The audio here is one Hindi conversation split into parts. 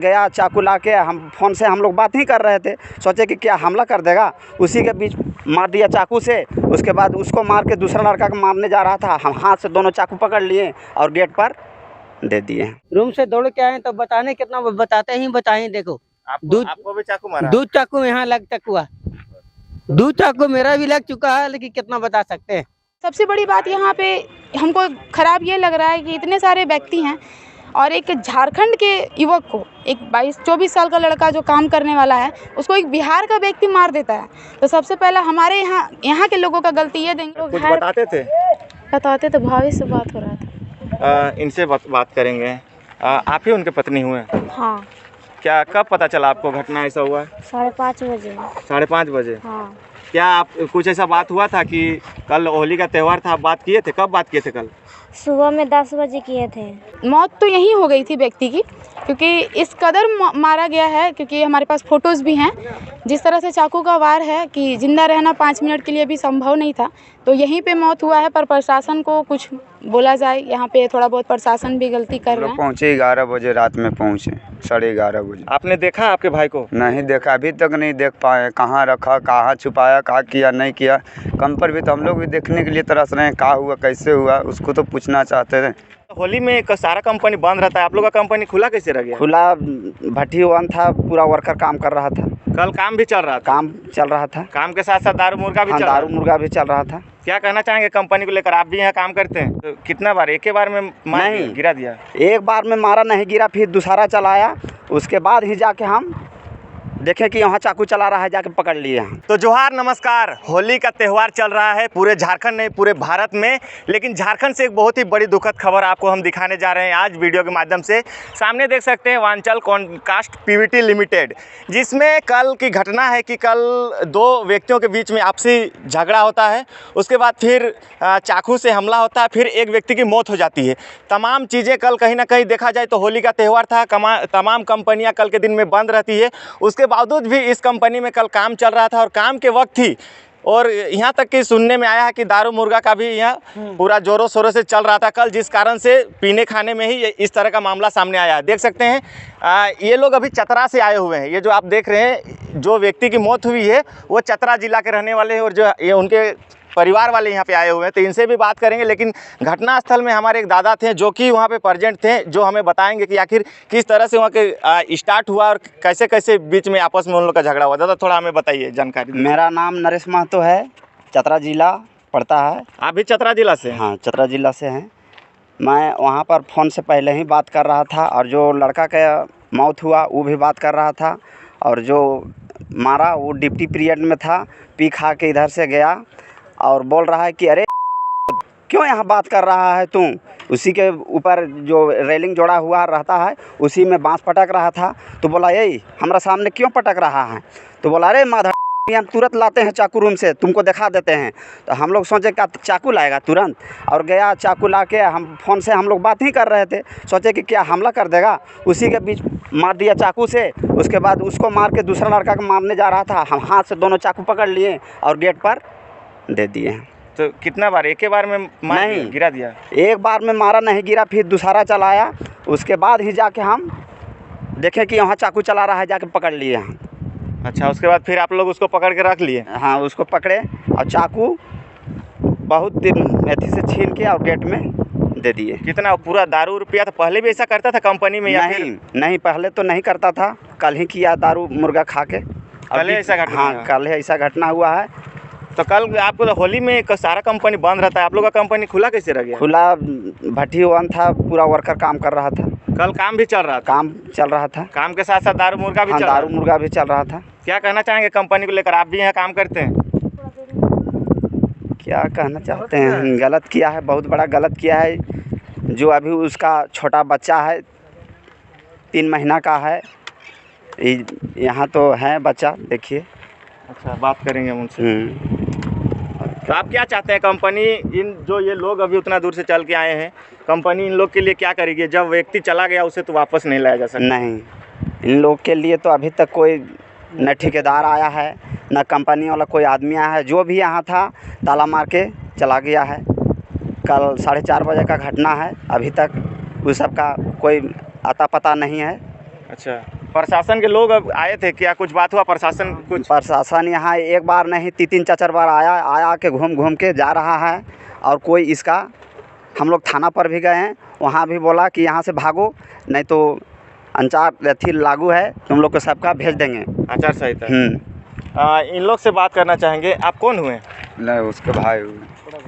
गया चाकू ला के, हम फ़ोन से हम लोग बात ही कर रहे थे, सोचे कि क्या हमला कर देगा, उसी के बीच मार दिया चाकू से। उसके बाद उसको मार के दूसरा लड़का को मारने जा रहा था, हम हाथ से दोनों चाकू पकड़ लिए और गेट पर दे दिए। रूम से दौड़ के आए तो बताने कितना बताए देखो आपको भी चाकू मारा? 2 चाकू यहाँ लग तक हुआ, 2 चाकू मेरा भी लग चुका है, लेकिन कितना बता सकते हैं। सबसे बड़ी बात यहाँ पे हमको खराब ये लग रहा है कि इतने सारे व्यक्ति हैं और एक झारखंड के युवक को, एक 22-24 साल का लड़का जो काम करने वाला है, उसको एक बिहार का व्यक्ति मार देता है। तो सबसे पहला हमारे यहाँ के लोगों का गलती ये देंगे। कुछ बताते थे? भाभी से बात हो रहा था। इनसे बात करेंगे। आप ही उनके पत्नी हुए? हाँ। क्या कब पता चला आपको घटना ऐसा हुआ? 5:30 बजे। 5:30 बजे? हाँ। क्या आप कुछ ऐसा बात हुआ था कि कल होली का त्यौहार था, आप बात किए थे? कब बात किए थे? कल सुबह में 10 बजे किए थे। मौत तो यहीं हो गई थी व्यक्ति की, क्योंकि इस कदर मारा गया है, क्योंकि हमारे पास फ़ोटोज़ भी हैं। जिस तरह से चाकू का वार है कि ज़िंदा रहना 5 मिनट के लिए भी संभव नहीं था, तो यहीं पे मौत हुआ है। पर प्रशासन को कुछ बोला जाए, यहाँ पे थोड़ा बहुत प्रशासन भी गलती कर रहा है। पहुँचे 11 बजे रात में, पहुँचे 11:30 बजे। आपने देखा आपके भाई को? नहीं देखा, अभी तक नहीं देख पाए, कहाँ रखा, कहाँ छुपाया, कहाँ किया नहीं किया। कम पर भी तो हम लोग भी देखने के लिए तरस रहे हैं, कहाँ हुआ, कैसे हुआ, उसको तो पूछना चाहते थे। होली में एक सारा कंपनी बंद रहता है, आप लोग का कंपनी खुला कैसे रह गया? खुला, भट्टी वन था, पूरा वर्कर काम कर रहा था। कल काम भी चल रहा था? काम चल रहा था। काम के साथ साथ दारू मुर्गा भी चल रहा था? दारू मुर्गा भी चल रहा था। क्या कहना चाहेंगे कंपनी को लेकर? आप भी यहाँ काम करते हैं, तो कितना बार एक ही बार में नहीं गिरा दिया? एक बार में मारा नहीं गिरा, फिर दूसरा चलाया, उसके बाद ही जाके हम देखें कि यहाँ चाकू चला रहा है, जाके पकड़ लिए हैं। तो जोहार, नमस्कार। होली का त्यौहार चल रहा है पूरे झारखंड नहीं, पूरे भारत में, लेकिन झारखंड से एक बहुत ही बड़ी दुखद खबर आपको हम दिखाने जा रहे हैं आज वीडियो के माध्यम से। सामने देख सकते हैं वांचल कॉनकास्ट पीवीटी लिमिटेड, जिसमें कल की घटना है कि कल 2 व्यक्तियों के बीच में आपसी झगड़ा होता है, उसके बाद फिर चाकू से हमला होता है, फिर एक व्यक्ति की मौत हो जाती है। तमाम चीज़ें कल कहीं ना कहीं देखा जाए तो होली का त्यौहार था, तमाम कंपनियाँ कल के दिन में बंद रहती है, उसके बावजूद भी इस कंपनी में कल काम चल रहा था और काम के वक्त ही, और यहाँ तक कि सुनने में आया है कि दारू मुर्गा का भी यहाँ पूरा जोरों शोरों से चल रहा था कल, जिस कारण से पीने खाने में ही इस तरह का मामला सामने आया है। देख सकते हैं ये लोग अभी चतरा से आए हुए हैं। ये जो आप देख रहे हैं, जो व्यक्ति की मौत हुई है वो चतरा जिला के रहने वाले हैं और जो ये उनके परिवार वाले यहाँ पे आए हुए हैं, तो इनसे भी बात करेंगे। लेकिन घटनास्थल में हमारे एक दादा थे जो कि वहाँ पे प्रेजेंट थे, जो हमें बताएंगे कि आखिर किस तरह से वहाँ के स्टार्ट हुआ और कैसे कैसे बीच में आपस में उन लोग का झगड़ा हुआ। दादा थोड़ा हमें बताइए जानकारी। मेरा नाम नरेश महतो है, चतरा जिला पड़ता है। आप भी चतरा जिला से? हाँ, चतरा जिला से हैं। मैं वहाँ पर फ़ोन से पहले ही बात कर रहा था, और जो लड़का का मौत हुआ वो भी बात कर रहा था, और जो मारा वो ड्यूटी पीरियड में था, पी खा के इधर से गया और बोल रहा है कि अरे क्यों यहाँ बात कर रहा है तू। उसी के ऊपर जो रेलिंग जोड़ा हुआ रहता है, उसी में बांस पटक रहा था। तो बोला यही हमारा सामने क्यों पटक रहा है? तो बोला अरे माधव, हम तुरंत लाते हैं चाकू रूम से, तुमको दिखा देते हैं। तो हम लोग सोचे क्या चाकू लाएगा तुरंत, और गया चाकू ला के, हम फ़ोन से हम लोग बात ही कर रहे थे, सोचे कि क्या हमला कर देगा, उसी के बीच मार दिया चाकू से। उसके बाद उसको मार के दूसरा लड़का को मारने जा रहा था, हम हाथ से दोनों चाकू पकड़ लिए और गेट पर दे दिए हैं। तो कितना बार एक ही बार में नहीं गिरा दिया? एक बार में मारा नहीं गिरा, फिर दूसरा चलाया, उसके बाद ही जाके हम देखें कि यहाँ चाकू चला रहा है, जाके पकड़ लिए हैं। अच्छा, उसके बाद फिर आप लोग उसको पकड़ के रख लिए? हाँ, उसको पकड़े और चाकू बहुत मेथी से छील के और गेट में दे दिए। कितना पूरा दारू रुपया था? पहले भी ऐसा करता था कंपनी में? नहीं, पहले तो नहीं करता था, कल ही किया दारू मुर्गा खा के। कल ऐसा घटना? हाँ, कल ऐसा घटना हुआ है। तो कल आपको तो होली में एक सारा कंपनी बंद रहता है, आप लोग का कंपनी खुला कैसे रह गया? खुला, भट्टी वन था, पूरा वर्कर काम कर रहा था। कल काम भी चल रहा था? काम चल रहा था। काम के साथ साथ दारू मुर्गा भी चल रहा था? दारू मुर्गा भी चल रहा था। क्या कहना चाहेंगे कंपनी को लेकर? आप भी यहाँ काम करते हैं। क्या कहना चाहते हैं? गलत किया है, बहुत बड़ा गलत किया है। जो अभी उसका छोटा बच्चा है, 3 महीना का है, यहाँ तो है बच्चा, देखिए। अच्छा, बात करेंगे हम उनसे। तो आप क्या चाहते हैं कंपनी, इन जो ये लोग अभी उतना दूर से चल के आए हैं, कंपनी इन लोग के लिए क्या करेगी? जब व्यक्ति चला गया उसे तो वापस नहीं लाया जा सकता। नहीं, इन लोग के लिए तो अभी तक कोई न ठेकेदार आया है, न कंपनी वाला कोई आदमी आया है। जो भी यहाँ था ताला मार के चला गया है। कल 4:30 बजे का घटना है, अभी तक उस सब का कोई अता पता नहीं है। अच्छा, प्रशासन के लोग अब आए थे क्या? कुछ बात हुआ? प्रशासन कुछ? प्रशासन यहाँ एक बार नहीं 3-4 बार आया के घूम के जा रहा है। और कोई इसका, हम लोग थाना पर भी गए हैं, वहाँ भी बोला कि यहाँ से भागो नहीं तो अंचार लागू है, तुम लोग को सबका भेज देंगे। आचार संहिता। इन लोग से बात करना चाहेंगे। आप कौन हुए? नहीं, उसके भाई हुए।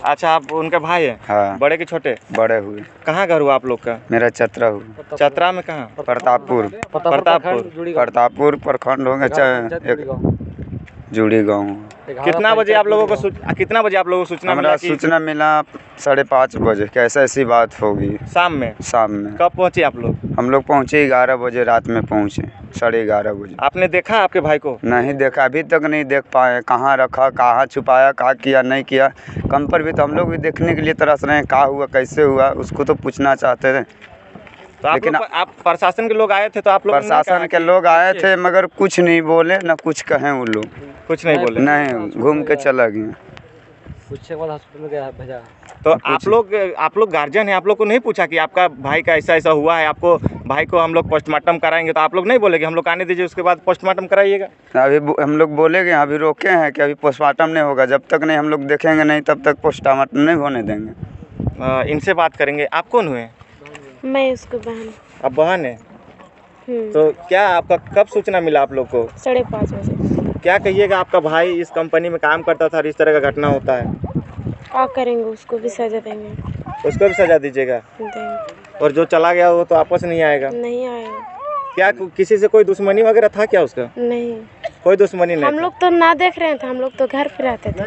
अच्छा, आप उनके भाई हैं? हाँ। बड़े के छोटे? बड़े हुए। कहाँ घर हुआ आप लोग का? मेरा चतरा हुआ। चतरा में कहाँ? प्रतापपुर प्रखंड होंगे, जुड़ी गाँव। कितना बजे आप लोगों को सूचना मिला? सूचना मिला 5:30 बजे। कैसे ऐसी बात होगी? शाम में। कब पहुँचे आप लोग? हम लोग पहुँचे 11 बजे, रात में पहुँचे 11:30 बजे। आपने देखा आपके भाई को? नहीं देखा, अभी तक नहीं देख पाए। कहाँ रखा, कहाँ छुपाया, कहाँ किया नहीं किया, कम पर भी तो हम लोग भी देखने के लिए तरस रहे हैं। कहाँ हुआ, कैसे हुआ, उसको तो पूछना चाहते थे। तो लेकिन आप प्रशासन के लोग आए थे तो आप लोग? प्रशासन के लोग आए थे मगर कुछ नहीं बोले, ना कुछ कहें। वो लोग कुछ नहीं बोले? नहीं, घूम के चला गया। पूछने के बाद हॉस्पिटल में गया भेजा। तो आप लोग गार्जियन हैं, आप लोग को नहीं पूछा कि आपका भाई का ऐसा हुआ है, आपको भाई को हम लोग पोस्टमार्टम कराएंगे, तो आप लोग नहीं बोले कि हम लोग आने दीजिए उसके बाद पोस्टमार्टम कराइएगा? अभी हम लोग बोलेंगे, अभी रोके हैं कि अभी पोस्टमार्टम नहीं होगा। जब तक नहीं हम लोग देखेंगे नहीं तब तक पोस्टमार्टम नहीं होने देंगे। इनसे बात करेंगे। आप कौन हुए? मैं उसको बहन। अब बहन है? तो क्या आपका कब सूचना मिला आप लोग को? 5:30 बजे। क्या कहिएगा, आपका भाई इस कंपनी में काम करता था और इस तरह का घटना होता है? क्या करेंगे, उसको भी सजा देंगे। उसको भी सजा दीजिएगा? देंगे। और जो चला गया वो तो वापस नहीं आएगा? नहीं आएगा। क्या किसी से कोई दुश्मनी वगैरह था क्या उसका? नहीं, कोई दुश्मनी नहीं। हम लोग तो ना देख रहे थे, हम लोग तो घर पे रहते थे,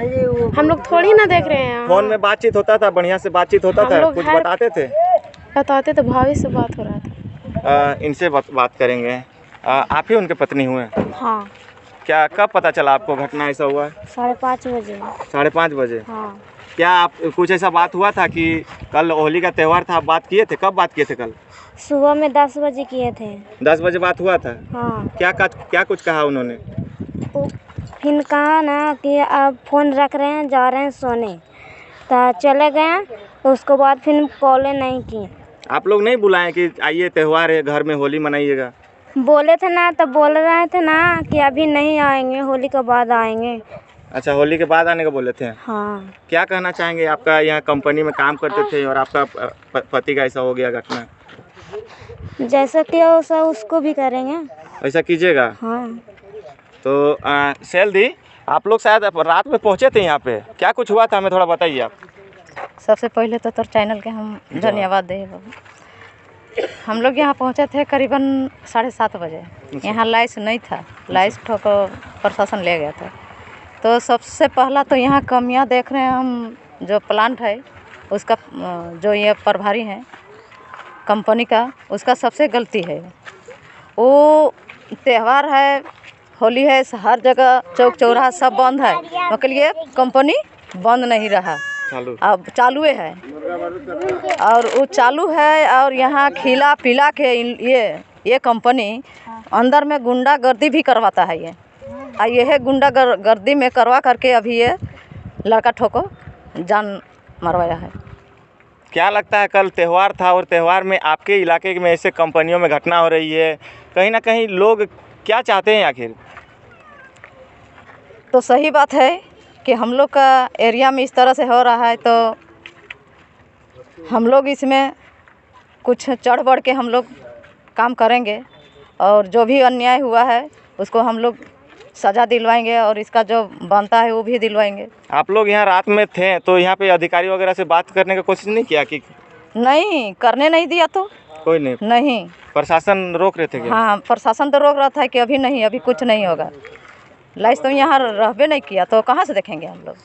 हम लोग थोड़ी ना देख रहे हैं। फोन में बातचीत होता था, बढ़िया से बातचीत होता था, कुछ बताते थे? बताते तो भाभी से बात हो रहा था। इनसे बात करेंगे। आप ही उनके पत्नी हुए? हाँ। क्या कब पता चला आपको घटना ऐसा हुआ? 5:30 बजे। 5:30 बजे? हाँ। क्या आप कुछ ऐसा बात हुआ था कि कल होली का त्यौहार था, आप बात किए थे? कब बात किए थे? कल सुबह में 10 बजे किए थे। 10 बजे बात हुआ था? हाँ। क्या कुछ कहा उन्होंने? फिर कहा ना कि आप फ़ोन रख रहे हैं, जा रहे हैं सोने, तो चले गए। तो उसके बाद फिर कॉल नहीं की। आप लोग नहीं बुलाए कि आइए त्यौहार है, घर में होली मनाइएगा? बोले थे ना, तो बोल रहे थे ना कि अभी नहीं आएंगे, होली के बाद आएंगे। अच्छा, होली के बाद आने का बोले थे? हाँ। क्या कहना चाहेंगे? आपका यहाँ कंपनी में काम करते थे और आपका पति का ऐसा हो गया घटना? जैसा किया वैसा उसको भी करेंगे। ऐसा कीजिएगा? हाँ। तो सेल दी, आप लोग शायद रात में पहुँचे थे यहाँ पे, क्या कुछ हुआ था हमें थोड़ा बताइए आप। सबसे पहले तो चैनल के हम धन्यवाद दें। हम लोग यहाँ पहुँचे थे करीबन 7:30 बजे। यहाँ लाइस नहीं था, लाइस ठोको प्रशासन ले गया था। तो सबसे पहला तो यहाँ कमियाँ देख रहे हैं हम, जो प्लांट है उसका, जो ये प्रभारी हैं कंपनी का, उसका सबसे गलती है। वो त्यौहार है, होली है, हर जगह चौक चौराहा सब बंद है, मगर ये कंपनी बंद नहीं रहा, अब चालू है। और वो चालू है और यहाँ खिला पिला के ये कंपनी अंदर में गुंडागर्दी भी करवाता है। ये गुंडागर्दी में करवा करके अभी ये लड़का ठोको जान मरवाया है। क्या लगता है, कल त्यौहार था और त्यौहार में आपके इलाके में ऐसे कंपनियों में घटना हो रही है, कहीं ना कहीं लोग क्या चाहते हैं आखिर? तो सही बात है कि हम लोग का एरिया में इस तरह से हो रहा है, तो हम लोग इसमें कुछ चढ़ बढ़ के हम लोग काम करेंगे और जो भी अन्याय हुआ है उसको हम लोग सज़ा दिलवाएंगे और इसका जो बनता है वो भी दिलवाएंगे। आप लोग यहाँ रात में थे तो यहाँ पे अधिकारी वगैरह से बात करने की कोशिश नहीं किया कि? नहीं, करने नहीं दिया। तो कोई नहीं? प्रशासन रोक रहे थे क्या? हाँ, प्रशासन तो रोक रहा था कि अभी नहीं, अभी कुछ नहीं होगा। लाइस तो यहाँ रहबे नहीं किया तो कहाँ से देखेंगे। हम लोग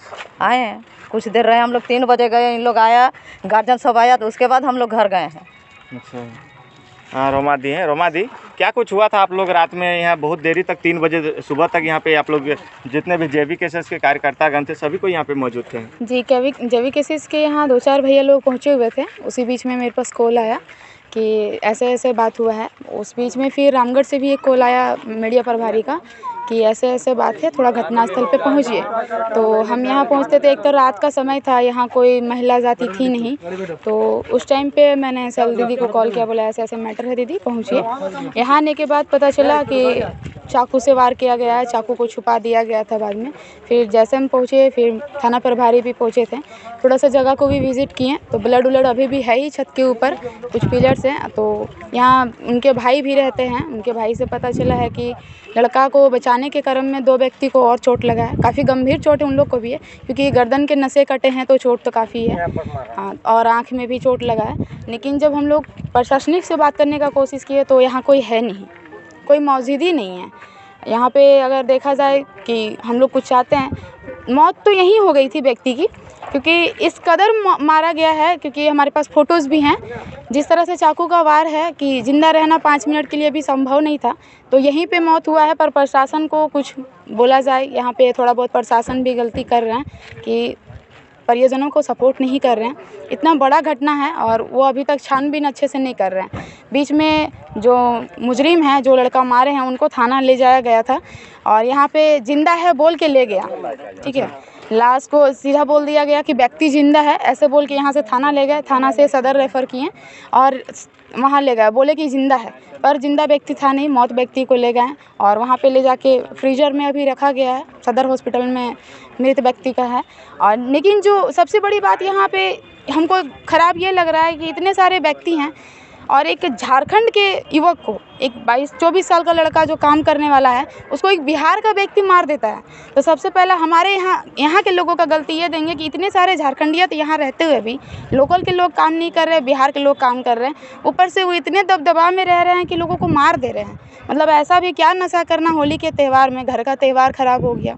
आए हैं, कुछ देर रहे, हम लोग 3 बजे गए, इन लोग आया, गार्जियन सब आया, तो उसके बाद हम लोग घर गए हैं। अच्छा, हाँ, रोमा दी हैं। रोमा दी, क्या कुछ हुआ था? आप लोग रात में यहाँ बहुत देरी तक 3 बजे सुबह तक यहाँ पे आप लोग जितने भी JVKSS के कार्यकर्तागण थे सभी को यहाँ पे मौजूद थे? जी, JVKSS के यहाँ 2-4 भैया लोग पहुँचे हुए थे। उसी बीच में मेरे पास कॉल आया कि ऐसे ऐसे बात हुआ है। उस बीच में फिर रामगढ़ से भी एक कॉल आया मीडिया प्रभारी का कि ऐसे ऐसे बात है, थोड़ा घटनास्थल पे पहुँचिए। तो हम यहाँ पहुँचते थे, एक तो रात का समय था, यहाँ कोई महिला जाति थी नहीं। तो उस टाइम पे मैंने सल दीदी को कॉल किया, बोला ऐसे ऐसे मैटर है दीदी, पहुँचिए। यहाँ आने के बाद पता चला कि चाकू से वार किया गया है, चाकू को छुपा दिया गया था बाद में। फिर जैसे हम पहुँचे, फिर थाना प्रभारी भी पहुँचे थे, थोड़ा सा जगह को भी विज़िट किए। तो ब्लड उलड अभी भी है ही छत के ऊपर, कुछ पिलर्स हैं। तो यहाँ उनके भाई भी रहते हैं, उनके भाई से पता चला है कि लड़का को बचाने के क्रम में 2 व्यक्ति को और चोट लगा है। काफ़ी गंभीर चोट उन लोग को भी है, क्योंकि गर्दन के नसें कटे हैं तो चोट तो काफ़ी है। हाँ, और आँख में भी चोट लगा है। लेकिन जब हम लोग प्रशासनिक से बात करने का कोशिश किए तो यहाँ कोई है नहीं, कोई मौजूद ही नहीं है यहाँ पे। अगर देखा जाए कि हम लोग कुछ चाहते हैं, मौत तो यहीं हो गई थी व्यक्ति की, क्योंकि इस कदर मारा गया है, क्योंकि हमारे पास फ़ोटोज़ भी हैं। जिस तरह से चाकू का वार है कि ज़िंदा रहना 5 मिनट के लिए भी संभव नहीं था, तो यहीं पे मौत हुआ है। पर प्रशासन को कुछ बोला जाए, यहाँ पे थोड़ा बहुत प्रशासन भी गलती कर रहे हैं कि परिजनों को सपोर्ट नहीं कर रहे हैं। इतना बड़ा घटना है और वो अभी तक छानबीन अच्छे से नहीं कर रहे हैं। बीच में जो मुजरिम हैं, जो लड़का मारे हैं, उनको थाना ले जाया गया था और यहाँ पे जिंदा है बोल के ले गया, ठीक है। लाश को सीधा बोल दिया गया कि व्यक्ति जिंदा है, ऐसे बोल के यहाँ से थाना ले गए। थाना से सदर रेफ़र किए और वहाँ ले गए, बोले कि ज़िंदा है, पर ज़िंदा व्यक्ति था नहीं, मौत व्यक्ति को ले गए और वहाँ पे ले जाके फ्रीजर में अभी रखा गया है। सदर हॉस्पिटल में मृत व्यक्ति का है। और लेकिन जो सबसे बड़ी बात यहाँ पे हमको ख़राब ये लग रहा है कि इतने सारे व्यक्ति हैं और एक झारखंड के युवक को, एक 22-24 साल का लड़का जो काम करने वाला है, उसको एक बिहार का व्यक्ति मार देता है। तो सबसे पहला हमारे यहाँ के लोगों का गलती ये देंगे कि इतने सारे झारखंडिया तो यहाँ रहते हुए भी लोकल के लोग काम नहीं कर रहे, बिहार के लोग काम कर रहे हैं। ऊपर से वो इतने दबदबा में रह रहे हैं कि लोगों को मार दे रहे हैं। मतलब ऐसा भी क्या नशा करना होली के त्यौहार में, घर का त्यौहार ख़राब हो गया।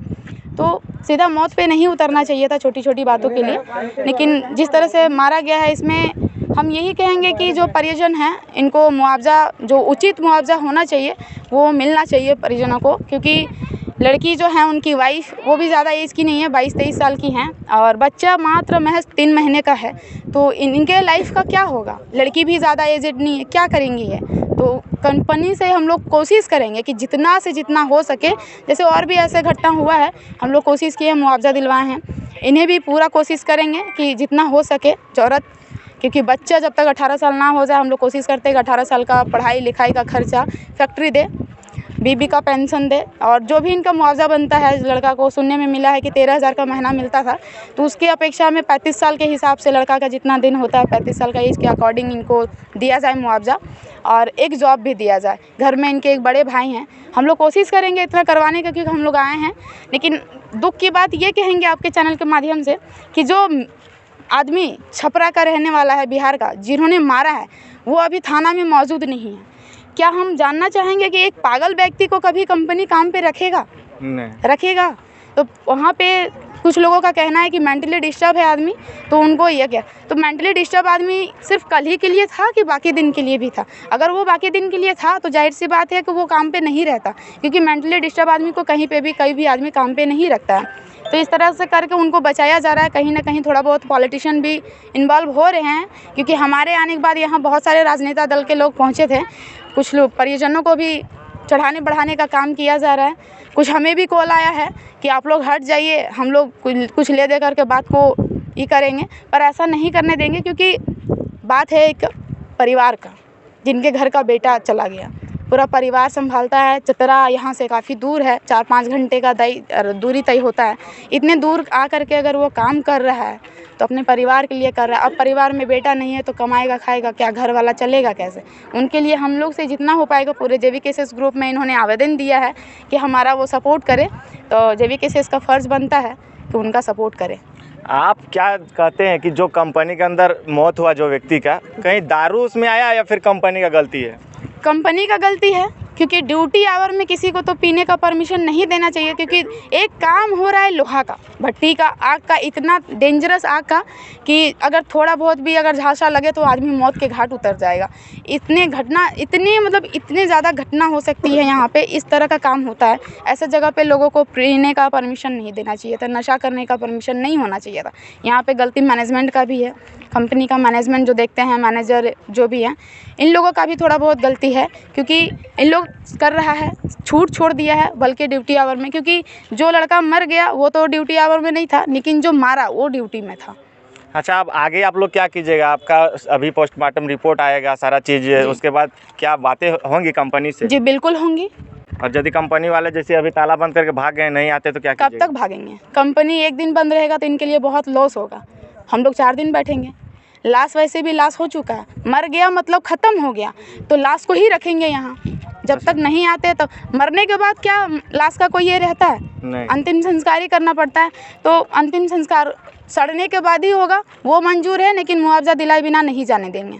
तो सीधा मौत पे नहीं उतरना चाहिए था छोटी छोटी बातों के लिए। लेकिन जिस तरह से मारा गया है, इसमें हम यही कहेंगे कि जो परिजन हैं, इनको मुआवज़ा, जो उचित मुआवज़ा होना चाहिए वो मिलना चाहिए परिजनों को। क्योंकि लड़की जो है, उनकी वाइफ, वो भी ज़्यादा एज की नहीं है, 22-23 साल की हैं और बच्चा मात्र महज 3 महीने का है। तो इनके लाइफ का क्या होगा? लड़की भी ज़्यादा एजेड नहीं है, क्या करेंगी ये? तो कंपनी से हम लोग कोशिश करेंगे कि जितना से जितना हो सके, जैसे और भी ऐसे घटना हुआ है, हम लोग कोशिश किए, मुआवज़ा दिलवाए हैं। इन्हें भी पूरा कोशिश करेंगे कि जितना हो सके औरत, क्योंकि बच्चा जब तक 18 साल ना हो जाए, हम लोग कोशिश करते हैं कि 18 साल का पढ़ाई लिखाई का खर्चा फैक्ट्री दे, बीबी का पेंशन दे और जो भी इनका मुआवज़ा बनता है। लड़का को सुनने में मिला है कि 13,000 का महीना मिलता था, तो उसकी अपेक्षा में 35 साल के हिसाब से लड़का का जितना दिन होता है, 35 साल का एज के अकॉर्डिंग इनको दिया जाए मुआवज़ा और एक जॉब भी दिया जाए। घर में इनके एक बड़े भाई हैं, हम लोग कोशिश करेंगे इतना करवाने का, क्योंकि हम लोग आए हैं। लेकिन दुख की बात ये कहेंगे आपके चैनल के माध्यम से कि जो आदमी छपरा का रहने वाला है, बिहार का, जिन्होंने मारा है, वो अभी थाना में मौजूद नहीं है। क्या हम जानना चाहेंगे कि एक पागल व्यक्ति को कभी कंपनी काम पे रखेगा? नहीं रखेगा। तो वहाँ पे कुछ लोगों का कहना है कि मेंटली डिस्टर्ब है आदमी, तो उनको ये क्या, तो मेंटली डिस्टर्ब आदमी सिर्फ कल ही के लिए था कि बाकी दिन के लिए भी था? अगर वो बाकी दिन के लिए था तो जाहिर सी बात है कि वो काम पे नहीं रहता, क्योंकि मेंटली डिस्टर्ब आदमी को कहीं पे भी कोई भी आदमी काम पे नहीं रखता है। तो इस तरह से करके उनको बचाया जा रहा है। कहीं ना कहीं थोड़ा बहुत पॉलिटिशियन भी इन्वॉल्व हो रहे हैं, क्योंकि हमारे आने के बाद यहाँ बहुत सारे राजनेता दल के लोग पहुँचे थे। कुछ लोग परिजनों को भी चढ़ाने बढ़ाने का काम किया जा रहा है। कुछ हमें भी कॉल आया है कि आप लोग हट जाइए, हम लोग कुछ ले दे करके बात को ये करेंगे, पर ऐसा नहीं करने देंगे, क्योंकि बात है एक परिवार का, जिनके घर का बेटा चला गया, पूरा परिवार संभालता है। चतरा यहाँ से काफ़ी दूर है, 4-5 घंटे का दूरी तय होता है। इतने दूर आ करके अगर वो काम कर रहा है तो अपने परिवार के लिए कर रहा है। अब परिवार में बेटा नहीं है तो कमाएगा खाएगा क्या? घर वाला चलेगा कैसे? उनके लिए हम लोग से जितना हो पाएगा, पूरे जेवी केसेस ग्रुप में इन्होंने आवेदन दिया है कि हमारा वो सपोर्ट करे, तो जेवी केसेस का फ़र्ज़ बनता है कि उनका सपोर्ट करें। आप क्या कहते हैं कि जो कंपनी के अंदर मौत हुआ जो व्यक्ति का, कहीं दारू उसमें आया या फिर कंपनी का गलती है? कंपनी का गलती है, क्योंकि ड्यूटी आवर में किसी को तो पीने का परमिशन नहीं देना चाहिए, क्योंकि एक काम हो रहा है लोहा का, भट्टी का, आग का, इतना डेंजरस आग का कि अगर थोड़ा बहुत भी अगर झांसा लगे तो आदमी मौत के घाट उतर जाएगा। इतने ज़्यादा घटना हो सकती है यहाँ पे, इस तरह का काम होता है। ऐसे जगह पे लोगों को पीने का परमिशन नहीं देना चाहिए था, नशा करने का परमिशन नहीं होना चाहिए था। यहाँ पे गलती मैनेजमेंट का भी है, कंपनी का मैनेजमेंट जो देखते हैं, मैनेजर जो भी हैं, इन लोगों का भी थोड़ा बहुत गलती है, क्योंकि इन लोग लोग कर रहा है, छूट छोड़ दिया है बल्कि ड्यूटी आवर में, क्योंकि जो लड़का मर गया वो तो ड्यूटी आवर में नहीं था, लेकिन जो मारा वो ड्यूटी में था। अच्छा, अब आगे आप लोग क्या कीजिएगा? आपका अभी पोस्टमार्टम रिपोर्ट आएगा, सारा चीज़, उसके बाद क्या बातें होंगी कंपनी से? जी बिल्कुल होंगी। और यदि कंपनी वाले जैसे अभी ताला बंद करके भाग गए, नहीं आते तो क्या कब तक भागेंगे? कंपनी एक दिन बंद रहेगा तो इनके लिए बहुत लॉस होगा। हम लोग 4 दिन बैठेंगे। लाश वैसे भी लाश हो चुका है, मर गया मतलब ख़त्म हो गया, तो लाश को ही रखेंगे यहाँ जब तक नहीं आते। तो मरने के बाद क्या लाश का कोई ये रहता है? नहीं। अंतिम संस्कार ही करना पड़ता है, तो अंतिम संस्कार सड़ने के बाद ही होगा, वो मंजूर है, लेकिन मुआवजा दिलाए बिना नहीं जाने देंगे।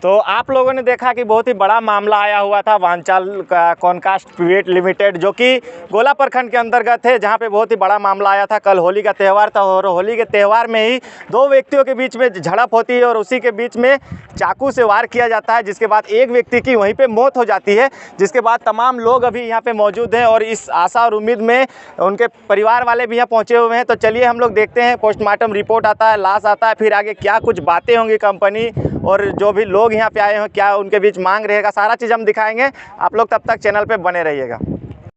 तो आप लोगों ने देखा कि बहुत ही बड़ा मामला आया हुआ था वांचल का कॉनकास्ट प्राइवेट लिमिटेड, जो कि गोला प्रखंड के अंतर्गत है, जहां पे बहुत ही बड़ा मामला आया था। कल होली का त्यौहार था और होली के त्यौहार में ही 2 व्यक्तियों के बीच में झड़प होती है और उसी के बीच में चाकू से वार किया जाता है, जिसके बाद एक व्यक्ति की वहीं पे मौत हो जाती है। जिसके बाद तमाम लोग अभी यहाँ पे मौजूद हैं और इस आशा और उम्मीद में उनके परिवार वाले भी यहाँ पहुँचे हुए हैं। तो चलिए हम लोग देखते हैं, पोस्टमार्टम रिपोर्ट आता है, लाश आता है, फिर आगे क्या कुछ बातें होंगी कंपनी और जो भी लोग यहाँ पे आए हैं क्या उनके बीच मांग रहेगा, सारा चीज़ हम दिखाएंगे। आप लोग तब तक चैनल पे बने रहिएगा।